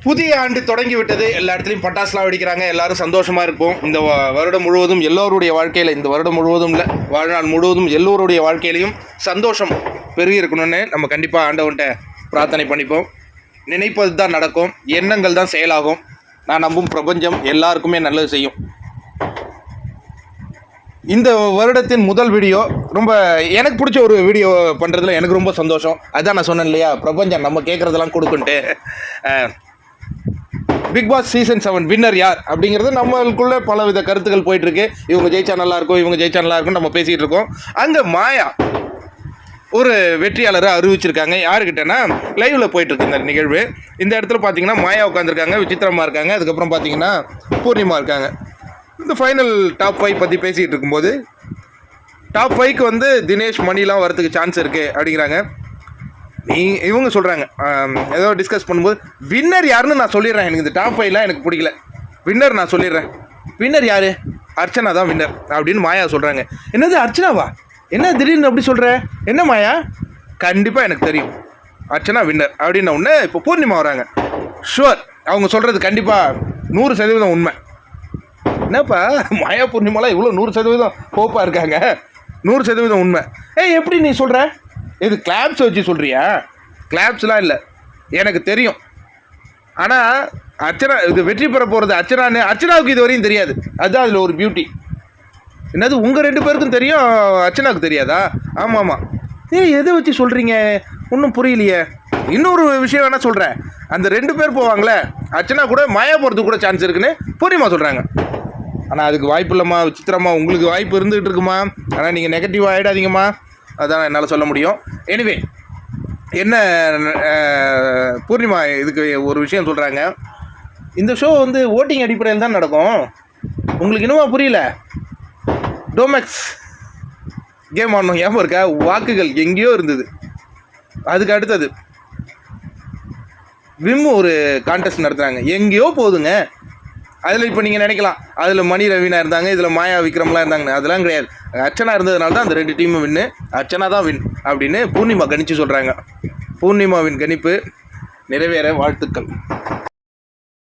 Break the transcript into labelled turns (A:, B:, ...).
A: புதிய ஆண்டு தொடங்கி விட்டது. எல்லா இடத்துலையும் பட்டாசுலாம் வெடிக்கிறாங்க. எல்லாரும் சந்தோஷமாக இருப்போம். இந்த வருடம் முழுவதும் எல்லோருடைய வாழ்க்கையில், இந்த வருடம் முழுவதும் இல்லை, வாழ்நாள் முழுவதும் எல்லோருடைய வாழ்க்கையிலையும் சந்தோஷம் பெருகி இருக்கணும்னு நம்ம கண்டிப்பாக ஆண்டவன்கிட்ட பிரார்த்தனை பண்ணிப்போம். நினைப்பது தான் நடக்கும், எண்ணங்கள் தான் செயலாகும். நான் நம்பும் பிரபஞ்சம் எல்லாருக்குமே நல்லது செய்யும். இந்த வருடத்தின் முதல் வீடியோ ரொம்ப எனக்கு பிடிச்ச ஒரு வீடியோ பண்ணுறதுல எனக்கு ரொம்ப சந்தோஷம். அதுதான் நான் சொன்னேன் இல்லையா, பிரபஞ்சம் நம்ம கேட்குறதெல்லாம் கொடுக்குன்ட்டு. பிக் பாஸ் சீசன் 7 வின்னர் யார் அப்படிங்கிறது நம்மளுக்குள்ளே பலவித கருத்துக்கள் போயிட்டுருக்கு. இவங்க ஜெயிச்சா நல்லா இருக்கும், இவங்க ஜெயிச்சா நல்லா இருக்கும்னு நம்ம பேசிகிட்டு இருக்கோம். அங்கே மாயா ஒரு வெற்றியாளரை அறிவிச்சிருக்காங்க. யாருக்கிட்டனா லைவில் போயிட்டுருக்கு இந்த நிகழ்வு. இந்த இடத்துல பார்த்தீங்கன்னா மாயா உட்காந்துருக்காங்க, விசித்திரமா இருக்காங்க, அதுக்கப்புறம் பார்த்தீங்கன்னா பூர்ணிமா இருக்காங்க. இந்த ஃபைனல் டாப் 5 பற்றி பேசிகிட்டு இருக்கும்போது டாப் 5க்கு வந்து தினேஷ் மணிலாம் வரதுக்கு சான்ஸ் இருக்குது அப்படிங்கிறாங்க. இவங்க சொல்கிறாங்க, ஏதோ டிஸ்கஸ் பண்ணும்போது வின்னர் யாருன்னு நான் சொல்லிடுறேன். எனக்கு இந்த டாப் 5லாம் எனக்கு பிடிக்கல, வின்னர் நான் சொல்லிடுறேன். வின்னர் யார்? அர்ச்சனா தான் வின்னர் அப்படின்னு மாயா சொல்கிறாங்க. என்னது அர்ச்சனாவா? என்ன திடீர்னு அப்படி சொல்கிற? என்ன மாயா? கண்டிப்பாக எனக்கு தெரியும், அர்ச்சனா வின்னர் அப்படின்ன உடனே இப்போ பூர்ணிமா வராங்க. ஷுவர், அவங்க சொல்கிறது கண்டிப்பாக 100% உண்மை. என்னப்பா மாயா பூர்ணிமாலாம் இவ்வளோ 100% ஹோப்பாக இருக்காங்க? 100% உண்மை. எப்படி நீ சொல்கிற? இது கிளாப்ஸ் வச்சு சொல்கிறியா? கிளாப்ஸ்லாம் இல்லை, எனக்கு தெரியும். ஆனால் அர்ச்சனா இது வெற்றி பெற போகிறது அர்ச்சனாவுக்கு இது வரையும் தெரியாது. அதுதான் அதில் ஒரு பியூட்டி. என்னது உங்கள் 2 பேருக்கும் தெரியும், அர்ச்சனாவுக்கு தெரியாதா? ஆமாம் ஆமாம். எதை வச்சு சொல்கிறீங்க? ஒன்றும் புரியலையே. இன்னொரு விஷயம் வேணால் சொல்கிறேன். அந்த 2 பேர் போவாங்களே, அர்ச்சனா கூட மாயா போகிறதுக்கு கூட சான்ஸ் இருக்குன்னு பூர்ணிமா சொல்கிறாங்க. ஆனால் அதுக்கு வாய்ப்பு இல்லைம்மா, விசித்திரமா. உங்களுக்கு வாய்ப்பு இருந்துகிட்டு இருக்குமா, ஆனால் நீங்கள் நெகட்டிவாக ஆகிடாதீங்கம்மா. அதான் என்னால் சொல்ல முடியும். எனிவே, என்ன பூர்ணிமா இதுக்கு ஒரு விஷயம் சொல்கிறாங்க. இந்த ஷோ வந்து ஓட்டிங் அடிப்படையில் தான் நடக்கும். உங்களுக்கு இன்னுமா புரியல? டோமெக்ஸ் கேம் ஆடணும், ஞாபகம் இருக்கா? வாக்குகள் எங்கேயோ இருந்தது. அதுக்கு அடுத்தது விம் ஒரு கான்டெஸ்ட் நடத்துகிறாங்க, எங்கேயோ போகுதுங்க. அதில் இப்போ நீங்கள் நினைக்கலாம், அதில் மணி ரவீனா இருந்தாங்க, இதில் மாயா விக்ரம்லாம் இருந்தாங்கன்னு. அதெல்லாம் கிடையாது. அர்ச்சனா இருந்ததுனால தான் அந்த 2 டீமும் வின்னு. அர்ச்சனா தான் வின் அப்படின்னு பூர்ணிமா கணிச்சு சொல்கிறாங்க. பூர்ணிமாவின் கணிப்பு நிறைவேற வாழ்த்துக்கள்.